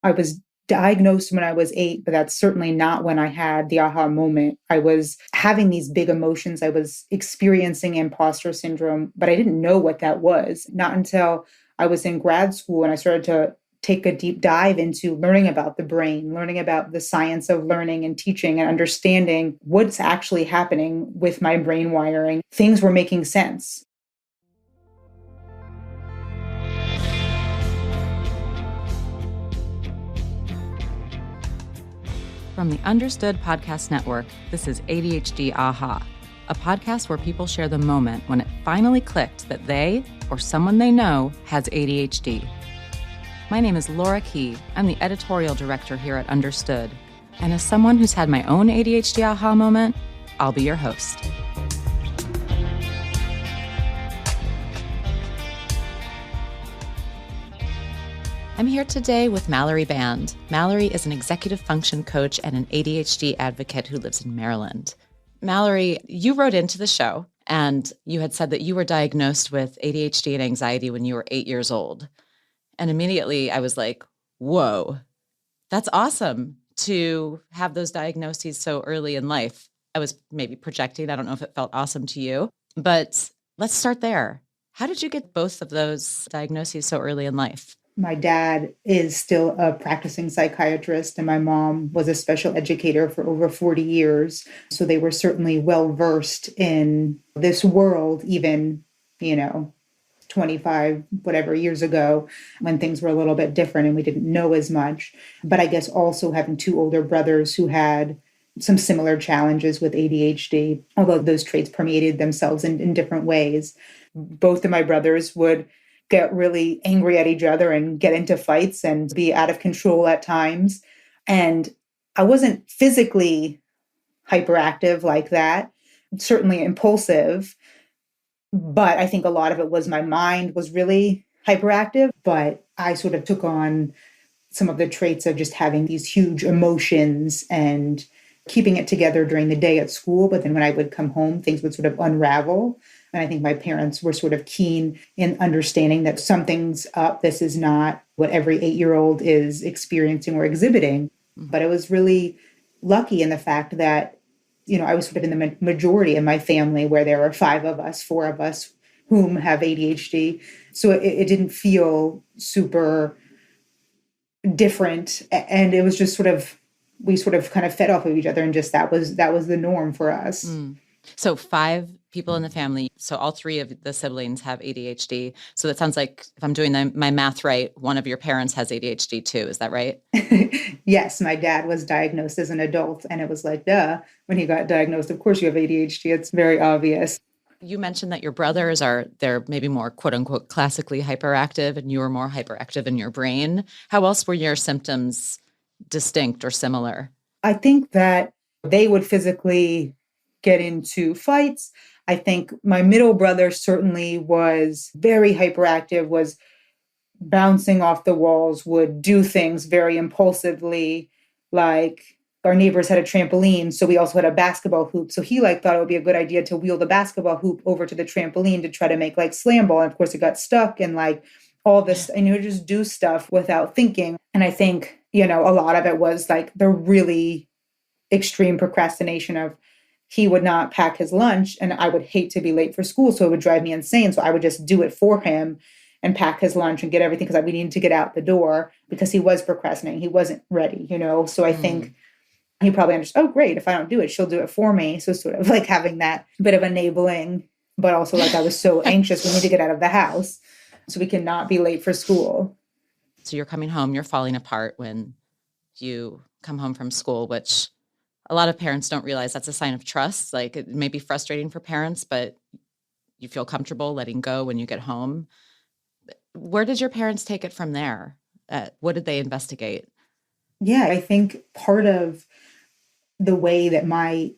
I was diagnosed when I was 8, but that's certainly not when I had the aha moment. I was having these big emotions. I was experiencing imposter syndrome, but I didn't know what that was. Not until I was in grad school and I started to take a deep dive into learning about the brain, learning about the science of learning and teaching and understanding what's actually happening with my brain wiring. Things were making sense. From the Understood Podcast Network, this is ADHD Aha, a podcast where people share the moment when it finally clicked that they or someone they know has ADHD. My name is Laura Key. I'm the editorial director here at Understood. And as someone who's had my own ADHD aha moment, I'll be your host. I'm here today with Mallory Band. Mallory is an executive function coach and an ADHD advocate who lives in Maryland. Mallory, you wrote into the show and you had said that you were diagnosed with ADHD and anxiety when you were 8 years old. And immediately I was like, whoa, that's awesome to have those diagnoses so early in life. I was maybe projecting. I don't know if it felt awesome to you, but let's start there. How did you get both of those diagnoses so early in life? My dad is still a practicing psychiatrist, and my mom was a special educator for over 40 years. So they were certainly well versed in this world, even, 25, whatever years ago, when things were a little bit different and we didn't know as much. But I guess also having two older brothers who had some similar challenges with ADHD, although those traits permeated themselves in different ways. Both of my brothers would get really angry at each other and get into fights and be out of control at times. And I wasn't physically hyperactive like that, certainly impulsive, but I think a lot of it was my mind was really hyperactive, but I sort of took on some of the traits of just having these huge emotions and keeping it together during the day at school. But then when I would come home, things would sort of unravel. And I think my parents were sort of keen in understanding that something's up. This is not what every 8-year-old is experiencing or exhibiting. But I was really lucky in the fact that, I was sort of in the majority in my family where there were 5 of us, 4 of us whom have ADHD. So it didn't feel super different. And it was just we sort of kind of fed off of each other, and just that was the norm for us. So 5 people in the family. So all 3 of the siblings have ADHD. So that sounds like, if I'm doing my math right, one of your parents has ADHD too. Is that right? Yes, my dad was diagnosed as an adult, and it was like, duh, when he got diagnosed, of course you have ADHD. It's very obvious. You mentioned that your brothers they're maybe more quote unquote classically hyperactive, and you were more hyperactive in your brain. How else were your symptoms distinct or similar? I think that they would physically get into fights. I think my middle brother certainly was very hyperactive, was bouncing off the walls, would do things very impulsively. Like, our neighbors had a trampoline, so we also had a basketball hoop. So he thought it would be a good idea to wheel the basketball hoop over to the trampoline to try to make slam ball. And of course it got stuck, and all this, and he would just do stuff without thinking. And I think, a lot of it was the really extreme procrastination of, he would not pack his lunch, and I would hate to be late for school. So it would drive me insane. So I would just do it for him and pack his lunch and get everything, because we needed to get out the door, because he was procrastinating. He wasn't ready, So I think he probably understood, oh, great, if I don't do it, she'll do it for me. So sort of having that bit of enabling, but also I was so anxious, we need to get out of the house so we cannot be late for school. So you're coming home, you're falling apart when you come home from school, which a lot of parents don't realize that's a sign of trust. It may be frustrating for parents, but you feel comfortable letting go when you get home. Where did your parents take it from there? What did they investigate? Yeah, I think part of the way that my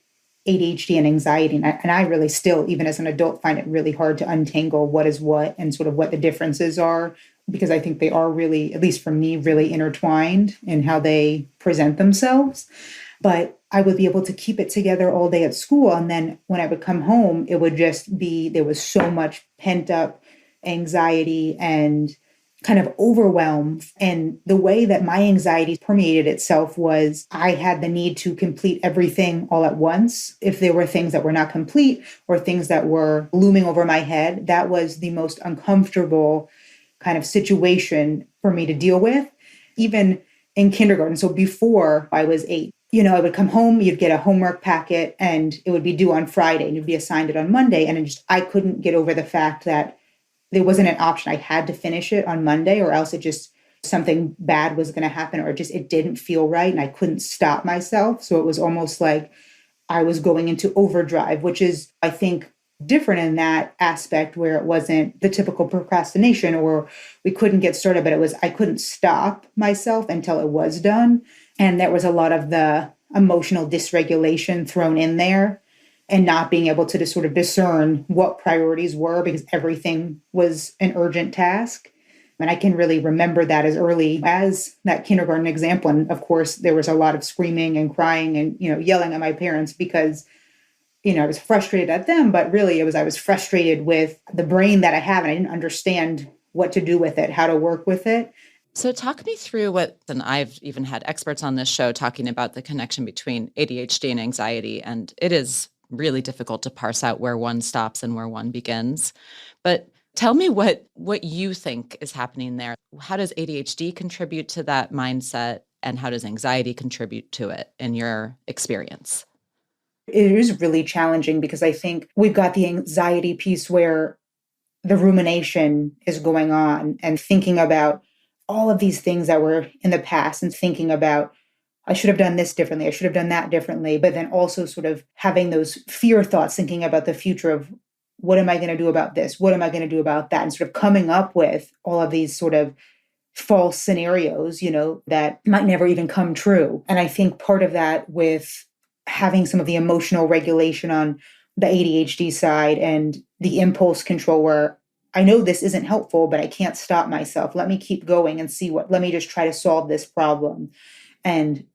ADHD and anxiety, and I really still, even as an adult, find it really hard to untangle what is what and sort of what the differences are, because I think they are really, at least for me, really intertwined in how they present themselves. But I would be able to keep it together all day at school. And then when I would come home, it would just be, there was so much pent up anxiety and kind of overwhelm. And the way that my anxiety permeated itself was I had the need to complete everything all at once. If there were things that were not complete or things that were looming over my head, that was the most uncomfortable kind of situation for me to deal with, even in kindergarten. So before I was 8, I would come home, you'd get a homework packet and it would be due on Friday and you'd be assigned it on Monday. And I couldn't get over the fact that there wasn't an option. I had to finish it on Monday or else it just something bad was going to happen or it didn't feel right and I couldn't stop myself. So it was almost like I was going into overdrive, which is, I think, different in that aspect where it wasn't the typical procrastination or we couldn't get started, but it was, I couldn't stop myself until it was done. And there was a lot of the emotional dysregulation thrown in there and not being able to just sort of discern what priorities were because everything was an urgent task. And I can really remember that as early as that kindergarten example. And of course, there was a lot of screaming and crying and, yelling at my parents because, I was frustrated at them, but really I was frustrated with the brain that I have and I didn't understand what to do with it, how to work with it. So talk me through and I've even had experts on this show talking about the connection between ADHD and anxiety, and it is really difficult to parse out where one stops and where one begins. But tell me what you think is happening there. How does ADHD contribute to that mindset, and how does anxiety contribute to it in your experience? It is really challenging because I think we've got the anxiety piece where the rumination is going on and thinking about all of these things that were in the past and thinking about, I should have done this differently, I should have done that differently, but then also sort of having those fear thoughts, thinking about the future of what am I going to do about this? What am I going to do about that? And sort of coming up with all of these sort of false scenarios, that might never even come true. And I think part of that with having some of the emotional regulation on the ADHD side and the impulse control where I know this isn't helpful, but I can't stop myself. Let me keep going and let me just try to solve this problem. And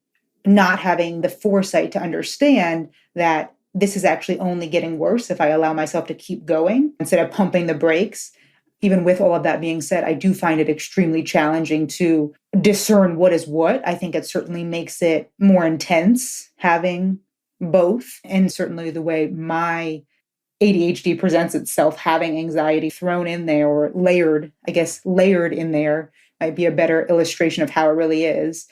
not having the foresight to understand that this is actually only getting worse if I allow myself to keep going instead of pumping the brakes. Even with all of that being said, I do find it extremely challenging to discern what is what. I think it certainly makes it more intense having both. And certainly the way my ADHD presents itself, having anxiety thrown in there or layered, I guess layered in there might be a better illustration of how it really is,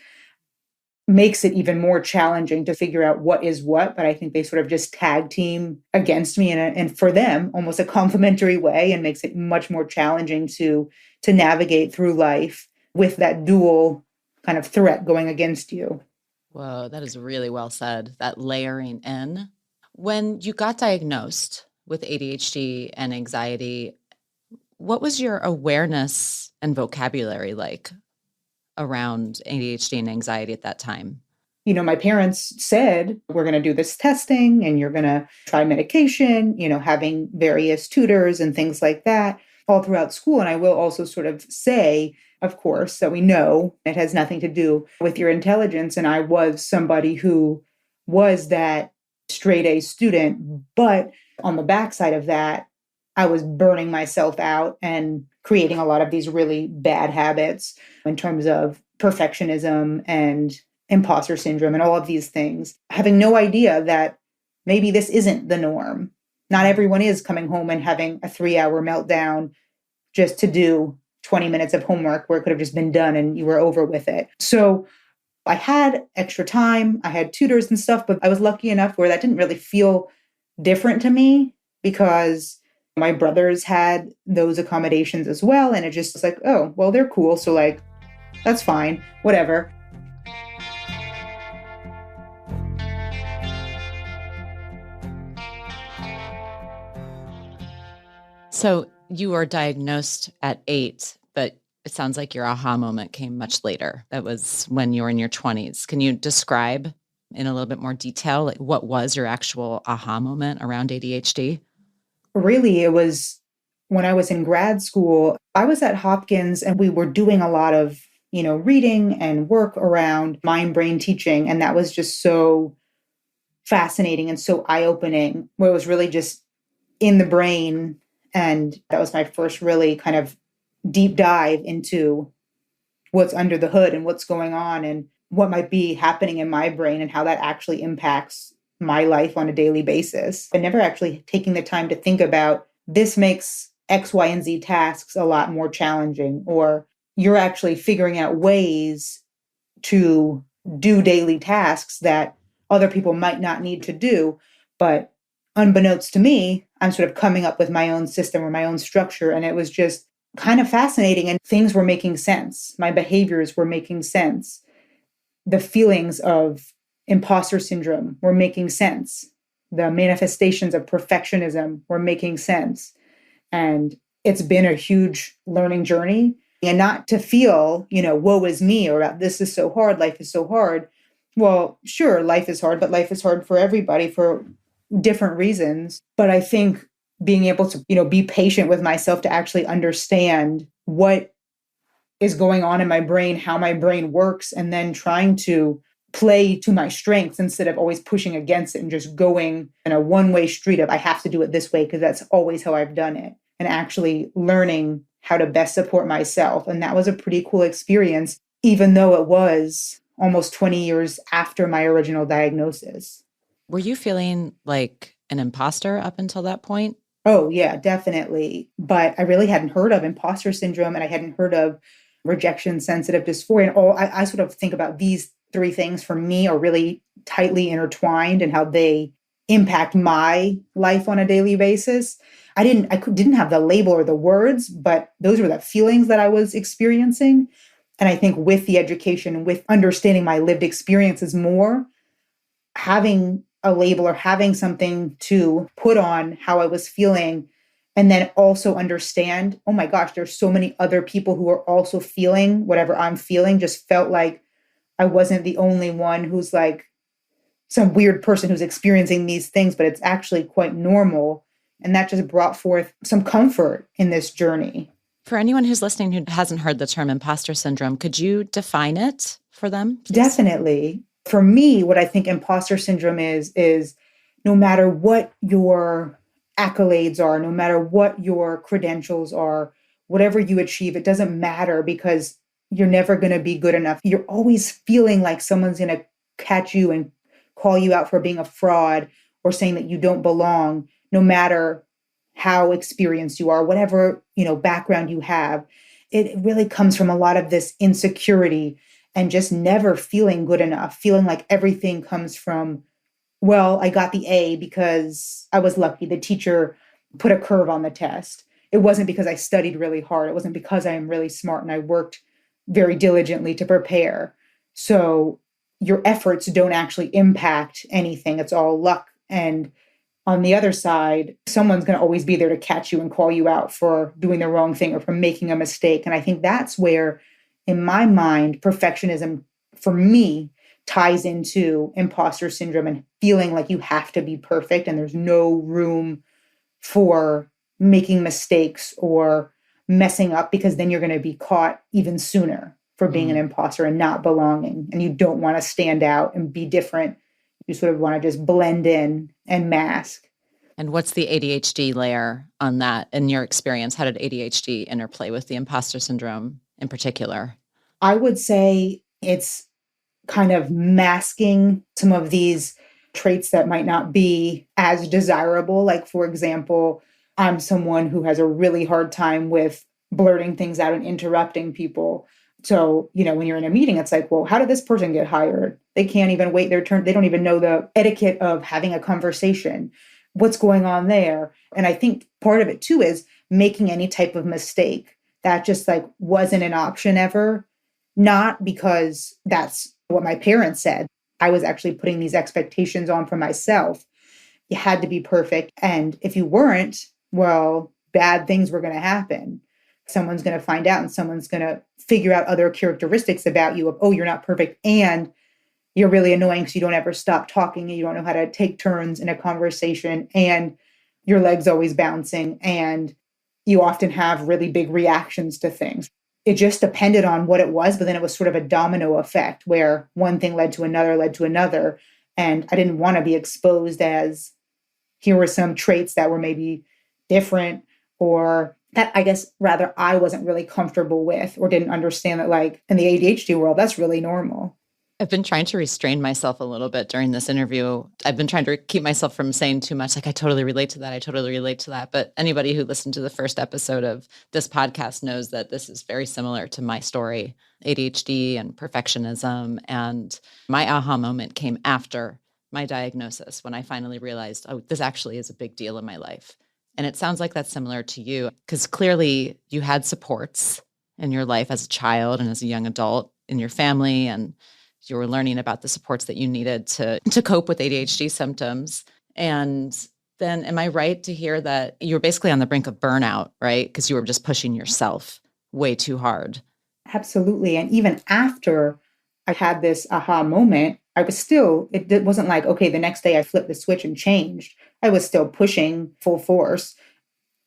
makes it even more challenging to figure out what is what. But I think they sort of just tag team against me and for them almost a complementary way, and makes it much more challenging to navigate through life with that dual kind of threat going against you. Whoa, that is really well said, that layering in. When you got diagnosed with ADHD and anxiety, what was your awareness and vocabulary like around ADHD and anxiety at that time? My parents said, we're going to do this testing and you're going to try medication, having various tutors and things like that all throughout school. And I will also sort of say, of course, that we know it has nothing to do with your intelligence. And I was somebody who was that straight A student, but on the backside of that, I was burning myself out and creating a lot of these really bad habits in terms of perfectionism and imposter syndrome and all of these things, having no idea that maybe this isn't the norm. Not everyone is coming home and having a 3-hour meltdown just to do 20 minutes of homework where it could have just been done and you were over with it. So I had extra time, I had tutors and stuff, but I was lucky enough where that didn't really feel different to me because my brothers had those accommodations as well. And it just was like, oh, well, they're cool. So like, that's fine, whatever. So you were diagnosed at 8, but it sounds like your aha moment came much later. That was when you were in your 20s. Can you describe in a little bit more detail, like what was your actual aha moment around ADHD? Really, it was when I was in grad school. I was at Hopkins and we were doing a lot of, reading and work around mind brain teaching. And that was just so fascinating and so eye opening, where it was really just in the brain. And that was my first really kind of deep dive into what's under the hood and what's going on and what might be happening in my brain and how that actually impacts my life on a daily basis. And never actually taking the time to think about this makes X, Y, and Z tasks a lot more challenging, or you're actually figuring out ways to do daily tasks that other people might not need to do. But unbeknownst to me, I'm sort of coming up with my own system or my own structure. And it was just kind of fascinating. And things were making sense. My behaviors were making sense. The feelings of imposter syndrome were making sense. The manifestations of perfectionism were making sense. And it's been a huge learning journey. And not to feel, woe is me, or this is so hard, life is so hard. Well, sure, life is hard, but life is hard for everybody for different reasons. But I think being able to, be patient with myself to actually understand what is going on in my brain, how my brain works, and then trying to play to my strengths instead of always pushing against it and just going in a one-way street of I have to do it this way because that's always how I've done it, and actually learning how to best support myself. And that was a pretty cool experience, even though it was almost 20 years after my original diagnosis. Were you feeling like an imposter up until that point? Oh, yeah, definitely. But I really hadn't heard of imposter syndrome, and I hadn't heard of rejection sensitive dysphoria. And I sort of think about these three things for me are really tightly intertwined and how they impact my life on a daily basis. I didn't have the label or the words, but those were the feelings that I was experiencing. And I think with the education, with understanding my lived experiences more, having a label or having something to put on how I was feeling, and then also understand, oh my gosh, there's so many other people who are also feeling whatever I'm feeling, just felt like I wasn't the only one who's like some weird person who's experiencing these things, but it's actually quite normal. And that just brought forth some comfort in this journey. For anyone who's listening who hasn't heard the term imposter syndrome, could you define it for them, please? Definitely. For me, what I think imposter syndrome is no matter what your accolades are, no matter what your credentials are, whatever you achieve, it doesn't matter because you're never going to be good enough. You're always feeling like someone's going to catch you and call you out for being a fraud or saying that you don't belong, no matter how experienced you are, whatever, background you have. It really comes from a lot of this insecurity and just never feeling good enough, feeling like everything comes from, well, I got the A because I was lucky. The teacher put a curve on the test. It wasn't because I studied really hard. It wasn't because I am really smart and I worked very diligently to prepare. So your efforts don't actually impact anything. It's all luck. And on the other side, someone's going to always be there to catch you and call you out for doing the wrong thing or for making a mistake. And I think that's where, in my mind, perfectionism for me ties into imposter syndrome and feeling like you have to be perfect and there's no room for making mistakes or messing up, because then you're going to be caught even sooner for being an imposter and not belonging. And you don't want to stand out and be different. You sort of want to just blend in and mask. And what's the ADHD layer on that in your experience? How did ADHD interplay with the imposter syndrome in particular? I would say it's kind of masking some of these traits that might not be as desirable. Like, for example, I'm someone who has a really hard time with blurting things out and interrupting people. So, when you're in a meeting, it's like, well, how did this person get hired? They can't even wait their turn. They don't even know the etiquette of having a conversation. What's going on there? And I think part of it too is making any type of mistake. That just like wasn't an option ever. Not because that's what my parents said. I was actually putting these expectations on for myself. You had to be perfect. And if you weren't, well, bad things were going to happen. Someone's going to find out and someone's going to figure out other characteristics about you of, oh, you're not perfect. And you're really annoying because you don't ever stop talking and you don't know how to take turns in a conversation. And your leg's always bouncing. And you often have really big reactions to things. It just depended on what it was, but then it was sort of a domino effect where one thing led to another. And I didn't want to be exposed as here were some traits that were maybe different or that I guess rather I wasn't really comfortable with or didn't understand that like in the ADHD world, that's really normal. I've been trying to restrain myself a little bit during this interview. I've been trying to keep myself from saying too much, like, I totally relate to that. I totally relate to that. But anybody who listened to the first episode of this podcast knows that this is very similar to my story, ADHD and perfectionism. And my aha moment came after my diagnosis when I finally realized, oh, this actually is a big deal in my life. And it sounds like that's similar to you, because clearly you had supports in your life as a child and as a young adult in your family, and you were learning about the supports that you needed to cope with ADHD symptoms. And then am I right to hear that you were basically on the brink of burnout, right? Because you were just pushing yourself way too hard. Absolutely. And even after I had this aha moment, I was still, it wasn't like, okay, the next day I flipped the switch and changed. I was still pushing full force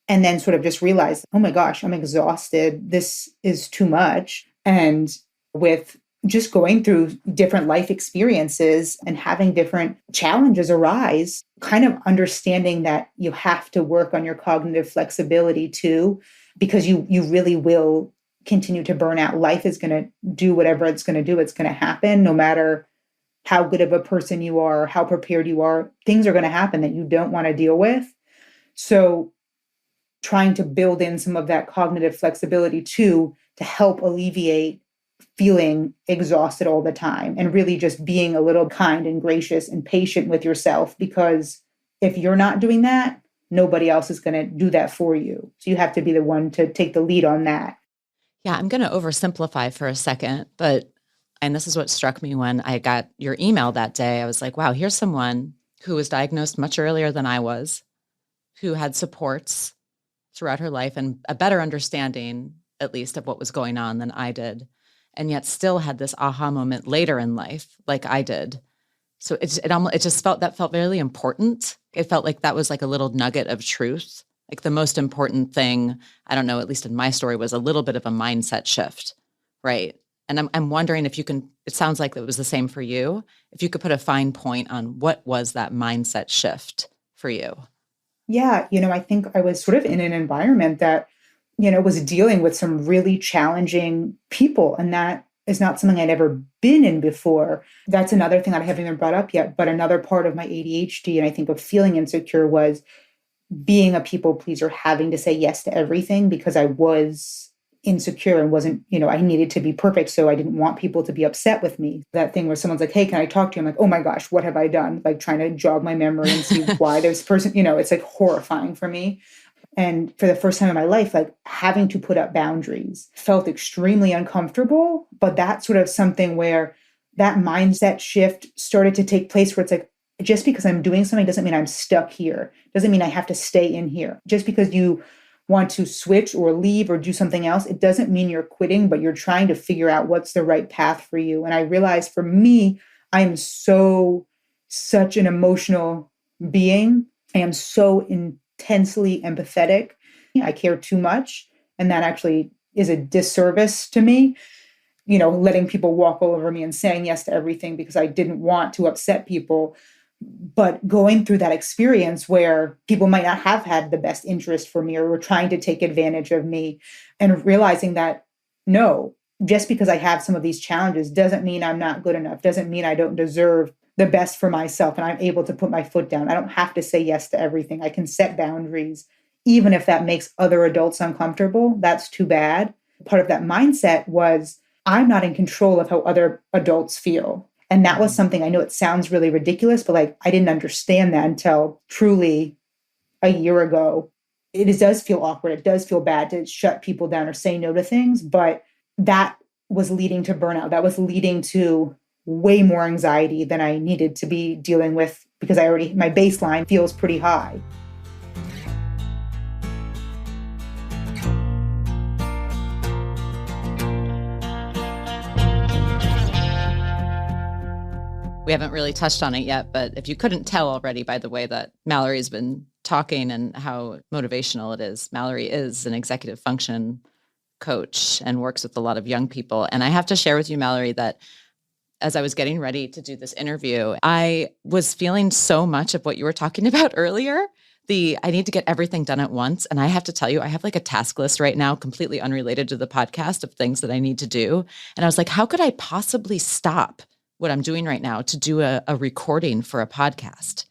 and then sort of just realized, oh my gosh, I'm exhausted. This is too much. And with just going through different life experiences and having different challenges arise, kind of understanding that you have to work on your cognitive flexibility too, because you really will continue to burn out. Life is going to do whatever it's going to do. It's going to happen no matter how good of a person you are, how prepared you are. Things are going to happen that you don't want to deal with. So trying to build in some of that cognitive flexibility too, to help alleviate feeling exhausted all the time and really just being a little kind and gracious and patient with yourself, because if you're not doing that, nobody else is going to do that for you. So you have to be the one to take the lead on that. Yeah, I'm going to oversimplify for a second, and this is what struck me when I got your email that day. I was like, wow, here's someone who was diagnosed much earlier than I was, who had supports throughout her life and a better understanding, at least, of what was going on than I did, and yet still had this aha moment later in life, like I did. So it just felt really important. It felt like that was like a little nugget of truth. Like the most important thing, I don't know, at least in my story, was a little bit of a mindset shift, right? And I'm wondering if you can, it sounds like it was the same for you, if you could put a fine point on what was that mindset shift for you. Yeah, I think I was sort of in an environment that, was dealing with some really challenging people. And that is not something I'd ever been in before. That's another thing that I haven't even brought up yet. But another part of my ADHD and I think of feeling insecure was being a people pleaser, having to say yes to everything because I was insecure and wasn't, I needed to be perfect. So I didn't want people to be upset with me. That thing where someone's like, hey, can I talk to you? I'm like, oh my gosh, what have I done? Like trying to jog my memory and see why this person, it's like horrifying for me. And for the first time in my life, like having to put up boundaries felt extremely uncomfortable. But that's sort of something where that mindset shift started to take place where it's like, just because I'm doing something doesn't mean I'm stuck here. Doesn't mean I have to stay in here. Just because you want to switch or leave or do something else, it doesn't mean you're quitting, but you're trying to figure out what's the right path for you. And I realized for me, I am such an emotional being. I am so intensely empathetic. I care too much. And that actually is a disservice to me, letting people walk all over me and saying yes to everything because I didn't want to upset people. But going through that experience where people might not have had the best interest for me or were trying to take advantage of me, and realizing that, no, just because I have some of these challenges doesn't mean I'm not good enough, doesn't mean I don't deserve the best for myself and I'm able to put my foot down. I don't have to say yes to everything. I can set boundaries, even if that makes other adults uncomfortable. That's too bad. Part of that mindset was I'm not in control of how other adults feel. And that was something, I know it sounds really ridiculous, but like I didn't understand that until truly a year ago. It does feel awkward. It does feel bad to shut people down or say no to things, but that was leading to burnout. That was leading to way more anxiety than I needed to be dealing with because my baseline feels pretty high. We haven't really touched on it yet, but if you couldn't tell already by the way that Mallory's been talking and how motivational it is, Mallory is an executive function coach and works with a lot of young people. And I have to share with you, Mallory, that as I was getting ready to do this interview, I was feeling so much of what you were talking about earlier. I need to get everything done at once. And I have to tell you, I have like a task list right now, completely unrelated to the podcast of things that I need to do. And I was like, how could I possibly stop what I'm doing right now to do a recording for a podcast?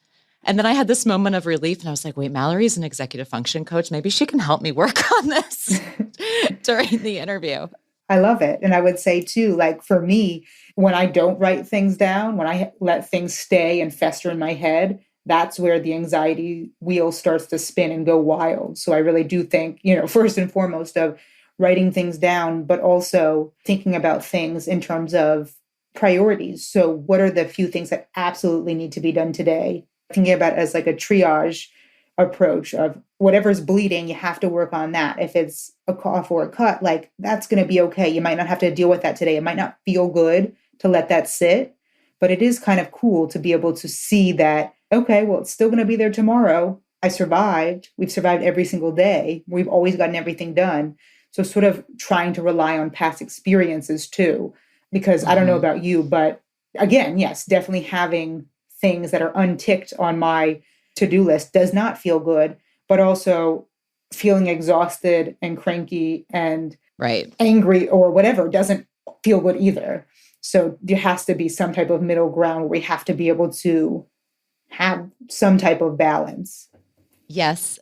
And then I had this moment of relief and I was like, wait, Mallory's an executive function coach. Maybe she can help me work on this during the interview. I love it. And I would say too, like for me, when I don't write things down, when I let things stay and fester in my head, that's where the anxiety wheel starts to spin and go wild. So I really do think, first and foremost of writing things down, but also thinking about things in terms of priorities. So what are the few things that absolutely need to be done today? Thinking about it as like a triage approach of whatever's bleeding, you have to work on that. If it's a cough or a cut, like that's going to be okay. You might not have to deal with that today. It might not feel good to let that sit, but it is kind of cool to be able to see that, okay, well, it's still going to be there tomorrow. I survived. We've survived every single day. We've always gotten everything done. So sort of trying to rely on past experiences too, because I don't know about you, but again, yes, definitely having things that are unticked on my to-do list does not feel good, but also feeling exhausted and cranky and angry or whatever doesn't feel good either. So there has to be some type of middle ground where we have to be able to have some type of balance. Yes.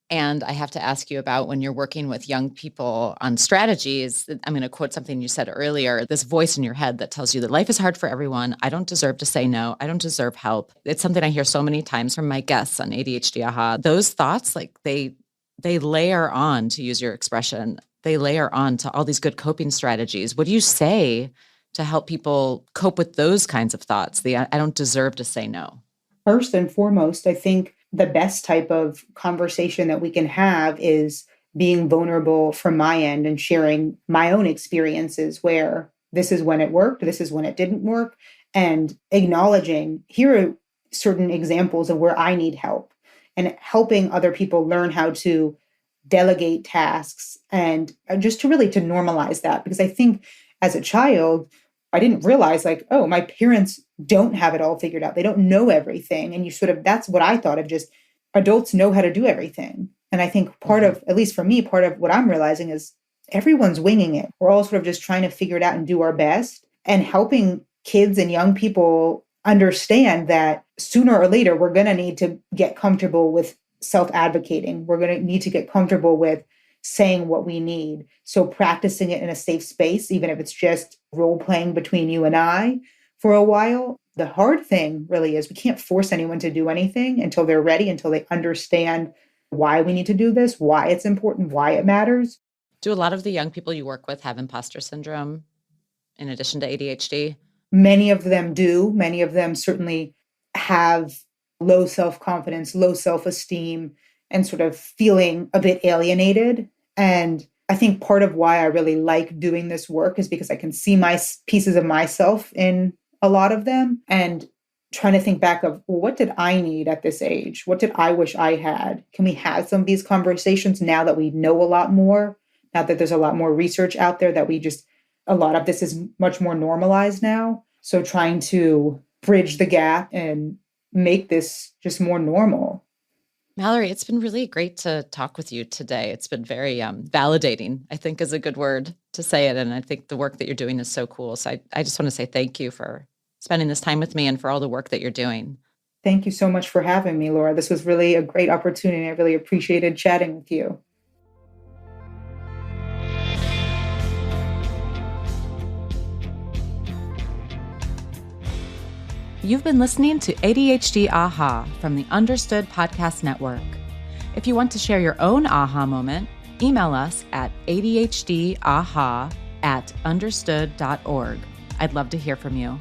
And I have to ask you about when you're working with young people on strategies. I'm going to quote something you said earlier, this voice in your head that tells you that life is hard for everyone. I don't deserve to say no. I don't deserve help. It's something I hear so many times from my guests on ADHD Aha. Those thoughts, like they layer on, to use your expression, they layer on to all these good coping strategies. What do you say to help people cope with those kinds of thoughts? I don't deserve to say no. First and foremost, I think the best type of conversation that we can have is being vulnerable from my end and sharing my own experiences where this is when it worked, this is when it didn't work, and acknowledging here are certain examples of where I need help and helping other people learn how to delegate tasks and just to really to normalize that. Because I think as a child, I didn't realize like, oh, my parents don't have it all figured out. They don't know everything. And that's what I thought of, just adults know how to do everything. And I think part of, at least for me, part of what I'm realizing is everyone's winging it. We're all sort of just trying to figure it out and do our best, and helping kids and young people understand that sooner or later, we're going to need to get comfortable with self-advocating. We're going to need to get comfortable with saying what we need. So practicing it in a safe space, even if it's just role playing between you and I for a while. The hard thing really is we can't force anyone to do anything until they're ready, until they understand why we need to do this, why it's important, why it matters. Do a lot of the young people you work with have imposter syndrome in addition to ADHD? Many of them do. Many of them certainly have low self-confidence, low self-esteem, and sort of feeling a bit alienated. And I think part of why I really like doing this work is because I can see my pieces of myself in a lot of them, and trying to think back of, well, what did I need at this age? What did I wish I had? Can we have some of these conversations now that we know a lot more, now that there's a lot more research out there, that a lot of this is much more normalized now. So trying to bridge the gap and make this just more normal. Mallory, it's been really great to talk with you today. It's been very validating, I think is a good word to say it. And I think the work that you're doing is so cool. So I just want to say thank you for spending this time with me and for all the work that you're doing. Thank you so much for having me, Laura. This was really a great opportunity. I really appreciated chatting with you. You've been listening to ADHD Aha from the Understood Podcast Network. If you want to share your own aha moment, email us at adhdaha@understood.org. I'd love to hear from you.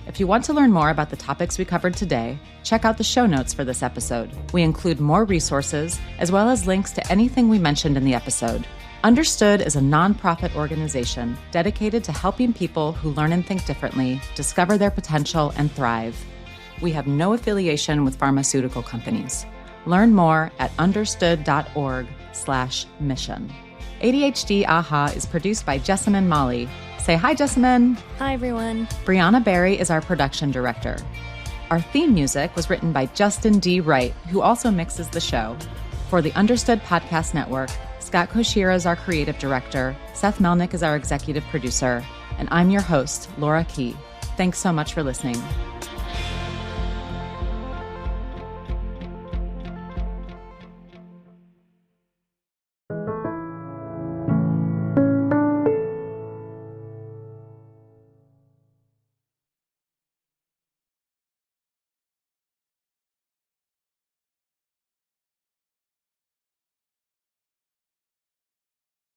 If you want to learn more about the topics we covered today, check out the show notes for this episode. We include more resources as well as links to anything we mentioned in the episode. Understood is a nonprofit organization dedicated to helping people who learn and think differently discover their potential and thrive. We have no affiliation with pharmaceutical companies. Learn more at understood.org/mission. ADHD Aha is produced by Jessamine Molly. Say hi, Jessamine. Hi, everyone. Brianna Barry is our production director. Our theme music was written by Justin D. Wright, who also mixes the show. For the Understood Podcast Network, Scott Koshira is our creative director, Seth Melnick is our executive producer, and I'm your host, Laura Key. Thanks so much for listening.